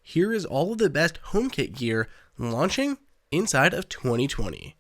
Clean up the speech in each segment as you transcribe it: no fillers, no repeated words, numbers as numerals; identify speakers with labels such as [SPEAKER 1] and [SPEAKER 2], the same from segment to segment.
[SPEAKER 1] here is all of the best HomeKit gear launching inside of 2020.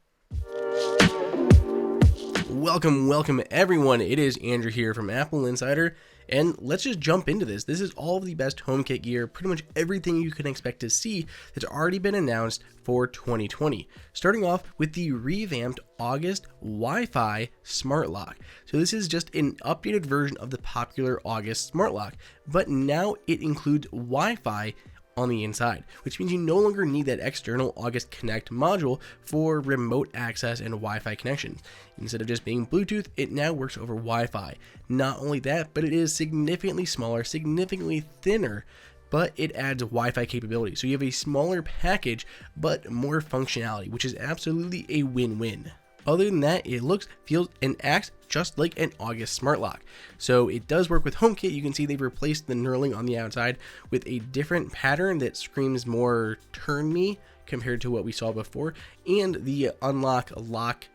[SPEAKER 1] Welcome everyone, it is Andrew here from AppleInsider, and let's just jump into this. This is all of the best HomeKit gear, pretty much everything you can expect to see that's already been announced for 2020. Starting off with the revamped August Wi-Fi Smart Lock. So this is just an updated version of the popular August Smart Lock, but now it includes Wi-Fi on the inside, which means you no longer need that external August Connect module for remote access and Wi-Fi connections. Instead of just being Bluetooth, it now works over Wi-Fi. Not only that, but it is significantly smaller, significantly thinner, but it adds Wi-Fi capability. So you have a smaller package, but more functionality, which is absolutely a win-win. Other than that, it looks, feels, and acts just like an August Smart Lock. So it does work with HomeKit. You can see they've replaced the knurling on the outside with a different pattern that screams more turn me compared to what we saw before. And the unlock lock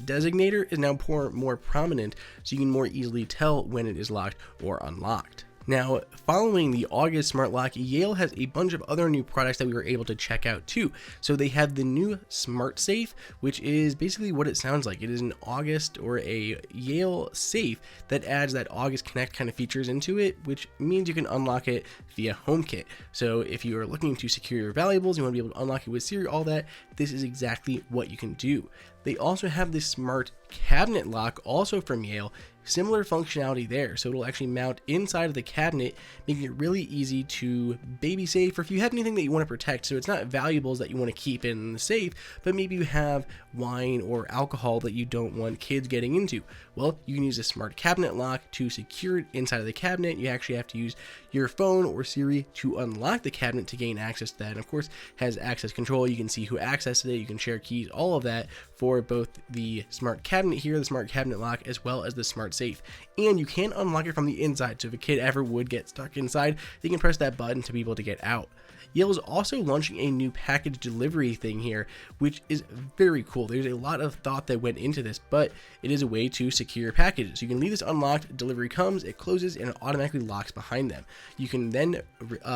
[SPEAKER 1] designator is now more prominent, so you can more easily tell when it is locked or unlocked. Now, following the August Smart Lock, Yale has a bunch of other new products that we were able to check out too. So they have the new Smart Safe, which is basically what it sounds like. It is an August or a Yale safe that adds that August Connect kind of features into it, which means you can unlock it via HomeKit. So if you are looking to secure your valuables, you want to be able to unlock it with Siri, all that, this is exactly what you can do. They also have this Smart Cabinet Lock, also from Yale. Similar functionality there, so it'll actually mount inside of the cabinet, making it really easy to baby safe, or if you have anything that you want to protect. So it's not valuables that you want to keep in the safe, but maybe you have wine or alcohol that you don't want kids getting into. Well, you can use a Smart Cabinet Lock to secure it inside of the cabinet. You actually have to use your phone or Siri to unlock the cabinet to gain access to that, and of course has access control. You can see who accessed it, you can share keys, all of that for both the Smart Cabinet here, the Smart Cabinet Lock, as well as the Smart Safe. And you can unlock it from the inside, so if a kid ever would get stuck inside, they can press that button to be able to get out. Yale is also launching a new package delivery thing here, which is very cool. There's a lot of thought that went into this, but it is a way to secure your packages. So you can leave this unlocked, delivery comes, it closes, and it automatically locks behind them. You can then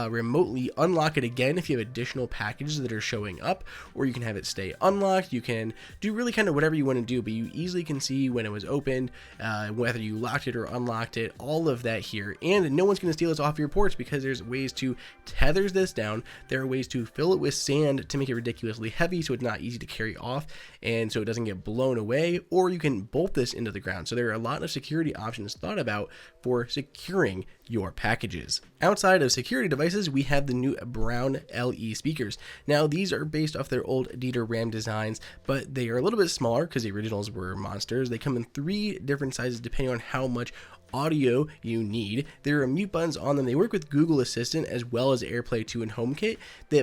[SPEAKER 1] remotely unlock it again if you have additional packages that are showing up, or you can have it stay unlocked. You can do really kind of whatever you want to do, but you easily can see when it was opened, whether you locked it or unlocked it, all of that here. And no one's going to steal this off your porch because there's ways to tether this down. There are ways to fill it with sand to make it ridiculously heavy so it's not easy to carry off and so it doesn't get blown away, or you can bolt this into the ground. So there are a lot of security options thought about for securing your packages. Outside of security devices, we have the new Brown LE speakers. Now these are based off their old Dieter Ram designs, but they are a little bit smaller because the originals were monsters. They come in 3 different sizes depending on how much audio you need. There are mute buttons on them. They work with Google Assistant as well as AirPlay 2 and HomeKit,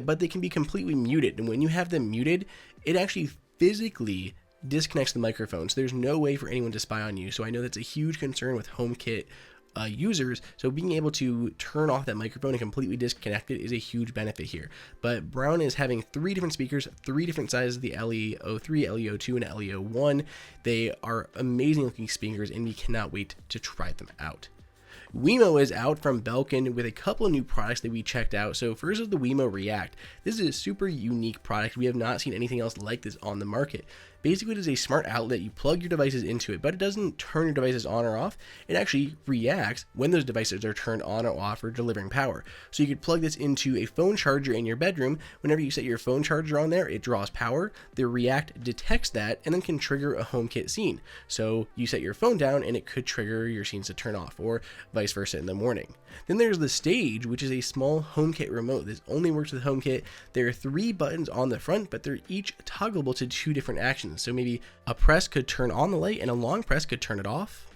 [SPEAKER 1] but they can be completely muted. And when you have them muted, it actually physically disconnects the microphone. So there's no way for anyone to spy on you. So I know that's a huge concern with HomeKit users, so being able to turn off that microphone and completely disconnect it is a huge benefit here. But Brown is having 3 different speakers, 3 different sizes, the LE03, LE02, and LE01. They are amazing looking speakers and we cannot wait to try them out. Wemo is out from Belkin with a couple of new products that we checked out. So first is the Wemo React. This is a super unique product. We have not seen anything else like this on the market. Basically, it is a smart outlet. You plug your devices into it, but it doesn't turn your devices on or off. It actually reacts when those devices are turned on or off or delivering power. So you could plug this into a phone charger in your bedroom. Whenever you set your phone charger on there, it draws power. The React detects that and then can trigger a HomeKit scene. So you set your phone down and it could trigger your scenes to turn off, or vice versa in the morning. Then there's the Stage, which is a small HomeKit remote. This only works with HomeKit. There are 3 buttons on the front, but they're each toggleable to 2 different actions. So maybe a press could turn on the light and a long press could turn it off.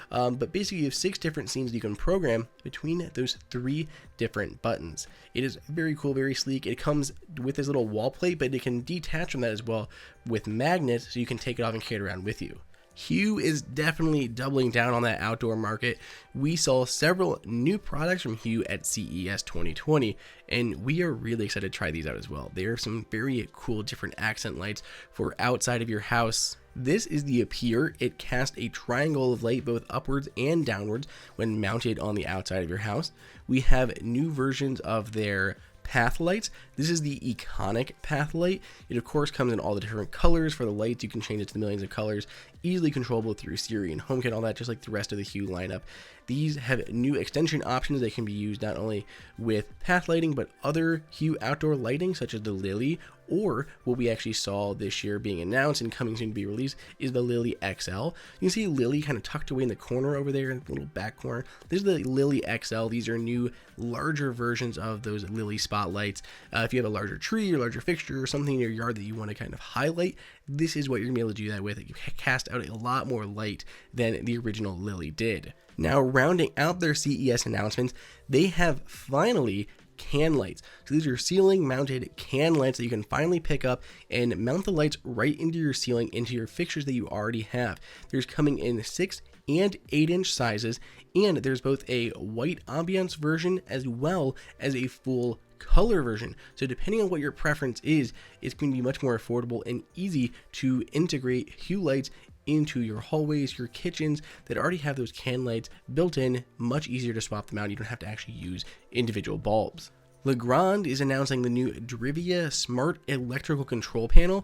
[SPEAKER 1] But basically you have 6 different scenes you can program between those 3 different buttons. It is very cool, very sleek. It comes with this little wall plate, but it can detach from that as well with magnets, so you can take it off and carry it around with you. Hue is definitely doubling down on that outdoor market. We saw several new products from Hue at CES 2020, and we are really excited to try these out as well. There are some very cool different accent lights for outside of your house. This is the Appear. It casts a triangle of light both upwards and downwards when mounted on the outside of your house. We have new versions of their path lights. This is the Econic path light. It of course comes in all the different colors for the lights. You can change it to the millions of colors, easily controllable through Siri and HomeKit, all that, just like the rest of the Hue lineup. These have new extension options that can be used not only with path lighting, but other Hue Outdoor lighting, such as the LIliy, or what we actually saw this year being announced and coming soon to be released is the LIliy XL. You can see LIliy kind of tucked away in the corner over there, in the little back corner. This is the LIliy XL. These are new, larger versions of those LIliy spotlights. If you have a larger tree or larger fixture or something in your yard that you want to kind of highlight, this is what you're going to be able to do that with. You cast out a lot more light than the original LIliy did. Now, rounding out their CES announcements, they have finally can lights. So these are ceiling mounted can lights that you can finally pick up and mount the lights right into your ceiling, into your fixtures that you already have. There's coming in 6 and 8-inch sizes, and there's both a white ambiance version as well as a full color version. So depending on what your preference is, it's going to be much more affordable and easy to integrate Hue lights into your hallways, your kitchens that already have those can lights built in. Much easier to swap them out. You don't have to actually use individual bulbs. Legrand is announcing the new Drivia smart electrical control panel.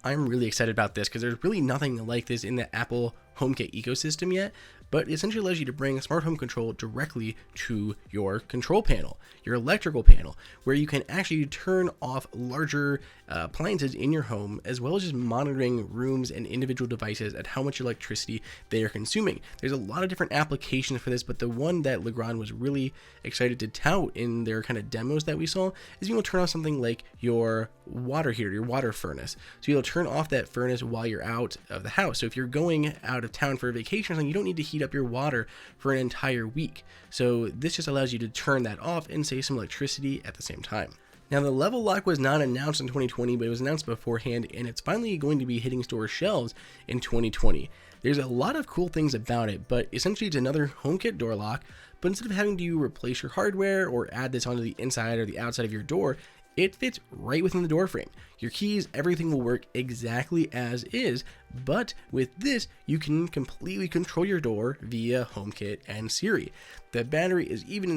[SPEAKER 1] I'm really excited about this because there's really nothing like this in the Apple HomeKit ecosystem yet, but it essentially allows you to bring smart home control directly to your control panel, your electrical panel, where you can actually turn off larger appliances in your home, as well as just monitoring rooms and individual devices at how much electricity they are consuming. There's a lot of different applications for this, but the one that Legrand was really excited to tout in their kind of demos that we saw is you'll turn off something like your water heater, your water furnace. So you'll turn off that furnace while you're out of the house. So if you're going out of town for a vacation or something, you don't need to heat up your water for an entire week. So this just allows you to turn that off and save some electricity at the same time. Now, the level lock was not announced in 2020, but it was announced beforehand, and it's finally going to be hitting store shelves in 2020. There's a lot of cool things about it, but essentially it's another HomeKit door lock, but instead of having to replace your hardware or add this onto the inside or the outside of your door, it fits right within the door frame. Your keys, everything will work exactly as is, but with this, you can completely control your door via HomeKit and Siri. The battery is even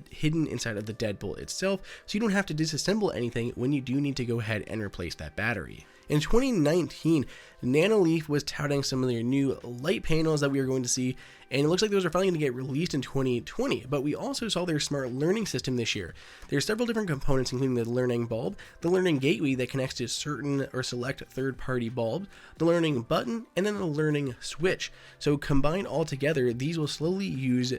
[SPEAKER 1] hidden inside of the deadbolt itself, so you don't have to disassemble anything when you do need to go ahead and replace that battery. In 2019, Nanoleaf was touting some of their new light panels that we are going to see, and it looks like those are finally going to get released in 2020, but we also saw their smart learning system this year. There are several different components, including the learning bulb, the learning gateway that connects to certain or select third-party bulbs, the learning button, and then the learning switch. So combined all together, these will slowly use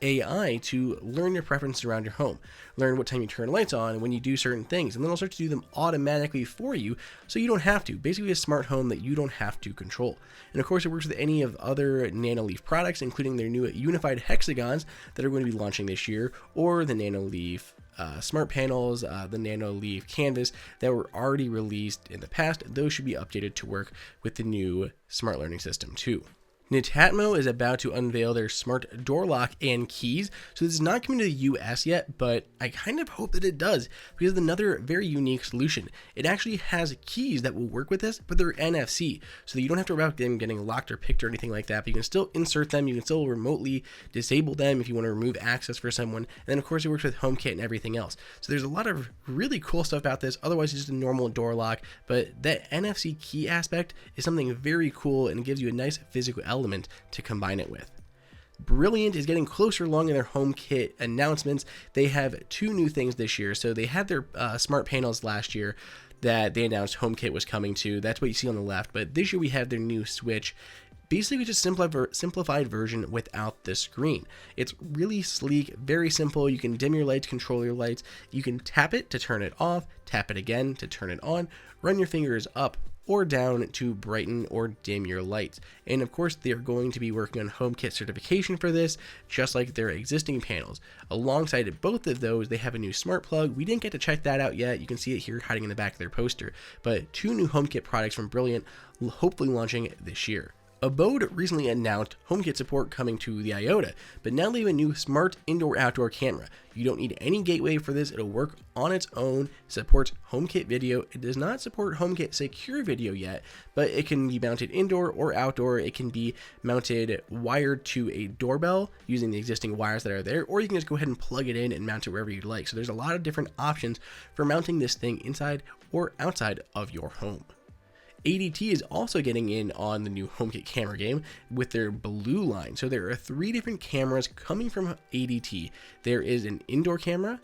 [SPEAKER 1] AI to learn your preferences around your home, learn what time you turn lights on and when you do certain things, and then it'll start to do them automatically for you so you don't have to. Basically a smart home that you don't have to control. And of course it works with any of other Nanoleaf products, including their new unified hexagons that are going to be launching this year, or the Nanoleaf smart panels, the Nanoleaf canvas that were already released in the past. Those should be updated to work with the new smart learning system too. Netatmo is about to unveil their smart door lock and keys. So this is not coming to the US yet, but I kind of hope that it does, because it's another very unique solution. It actually has keys that will work with this, but they're NFC, so that you don't have to worry about them getting locked or picked or anything like that, but you can still insert them, you can still remotely disable them if you want to remove access for someone, and then of course it works with HomeKit and everything else. So there's a lot of really cool stuff about this. Otherwise it's just a normal door lock, but that NFC key aspect is something very cool and gives you a nice physical element to combine it with. Brilliant is getting closer along in their HomeKit announcements. They have 2 new things this year. So they had their smart panels last year that they announced HomeKit was coming to. That's what you see on the left. But this year we have their new switch. Basically just a simplified version without the screen. It's really sleek, very simple. You can dim your lights, control your lights. You can tap it to turn it off, tap it again to turn it on, run your fingers up or down to brighten or dim your lights. And of course, they're going to be working on HomeKit certification for this, just like their existing panels. Alongside both of those, they have a new smart plug. We didn't get to check that out yet. You can see it here hiding in the back of their poster, but 2 new HomeKit products from Brilliant, hopefully launching this year. Abode recently announced HomeKit support coming to the Iota, but now they have a new smart indoor-outdoor camera. You don't need any gateway for this, it'll work on its own, supports HomeKit video. It does not support HomeKit secure video yet, but it can be mounted indoor or outdoor. It can be mounted wired to a doorbell using the existing wires that are there, or you can just go ahead and plug it in and mount it wherever you'd like. So there's a lot of different options for mounting this thing inside or outside of your home. ADT is also getting in on the new HomeKit camera game with their blue line. So there are 3 different cameras coming from ADT. There is an indoor camera,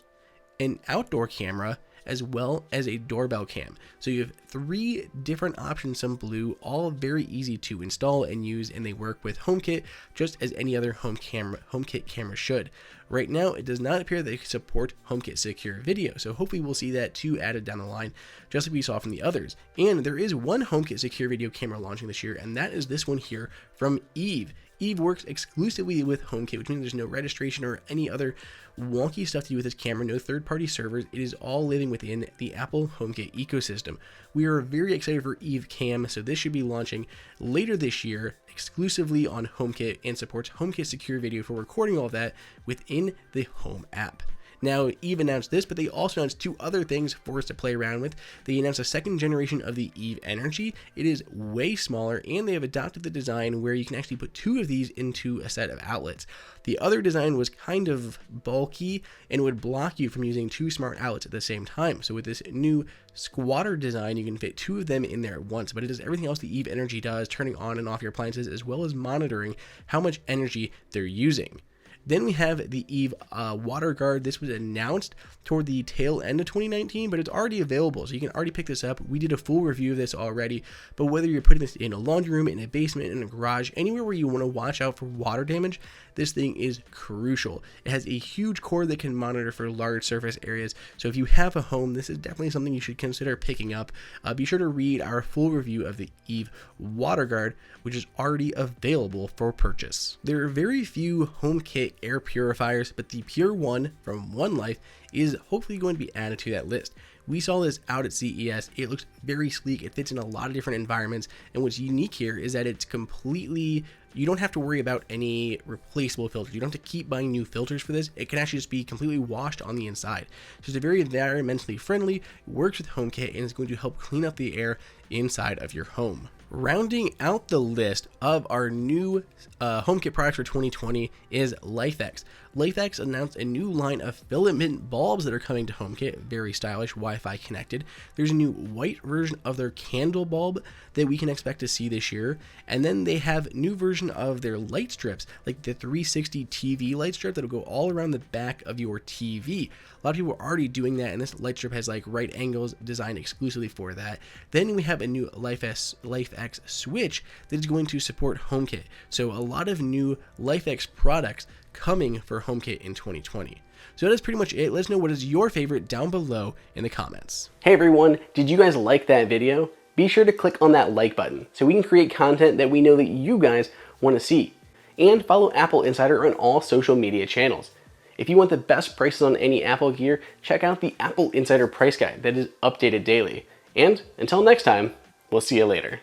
[SPEAKER 1] an outdoor camera, as well as a doorbell cam. So you have 3 different options from blue, all very easy to install and use, and they work with HomeKit just as any other HomeKit camera should. Right now, it does not appear they support HomeKit secure video, so hopefully we'll see that too added down the line, just like we saw from the others. And there is one HomeKit secure video camera launching this year, and that is this one here from Eve. Eve works exclusively with HomeKit, which means there's no registration or any other wonky stuff to do with this camera, no third-party servers. It is all living within the Apple HomeKit ecosystem. We are very excited for Eve Cam, so this should be launching later this year exclusively on HomeKit and supports HomeKit secure video for recording all of that within the Home app. Now, Eve announced this, but they also announced 2 other things for us to play around with. They announced a 2nd generation of the Eve Energy. It is way smaller, and they have adopted the design where you can actually put 2 of these into a set of outlets. The other design was kind of bulky and would block you from using 2 smart outlets at the same time. So with this new squatter design, you can fit 2 of them in there at once, but it does everything else the Eve Energy does, turning on and off your appliances, as well as monitoring how much energy they're using. Then we have the Eve Water Guard. This was announced toward the tail end of 2019, but it's already available, so you can already pick this up. We did a full review of this already, but whether you're putting this in a laundry room, in a basement, in a garage, anywhere where you want to watch out for water damage, this thing is crucial. It has a huge cord that can monitor for large surface areas, so if you have a home, this is definitely something you should consider picking up. Be sure to read our full review of the Eve Water Guard, which is already available for purchase. There are very few HomeKit air purifiers, but the Pure One from OneLife is hopefully going to be added to that list. We saw this out at CES. It looks very sleek. It fits in a lot of different environments. And what's unique here is that it's completely, you don't have to worry about any replaceable filters. You don't have to keep buying new filters for this. It can actually just be completely washed on the inside. So it's a very environmentally friendly, works with HomeKit, and is going to help clean up the air inside of your home. Rounding out the list of our new HomeKit products for 2020 is LIFX. LIFX announced a new line of filament bulbs that are coming to HomeKit, very stylish, Wi-Fi connected. There's a new white version of their candle bulb that we can expect to see this year, and then they have a new version of their light strips, like the 360 TV light strip that'll go all around the back of your TV. A lot of people are already doing that, and this light strip has like right angles designed exclusively for that. Then we have a new LIFX Switch that is going to support HomeKit. So a lot of new LIFX products coming for HomeKit in 2020. So that is pretty much it. Let us know what is your favorite down below in the comments. Hey everyone, did you guys like that video? Be sure to click on that like button so we can create content that we know that you guys want to see. And follow AppleInsider on all social media channels. If you want the best prices on any Apple gear, check out the AppleInsider price guide that is updated daily. And until next time, we'll see you later.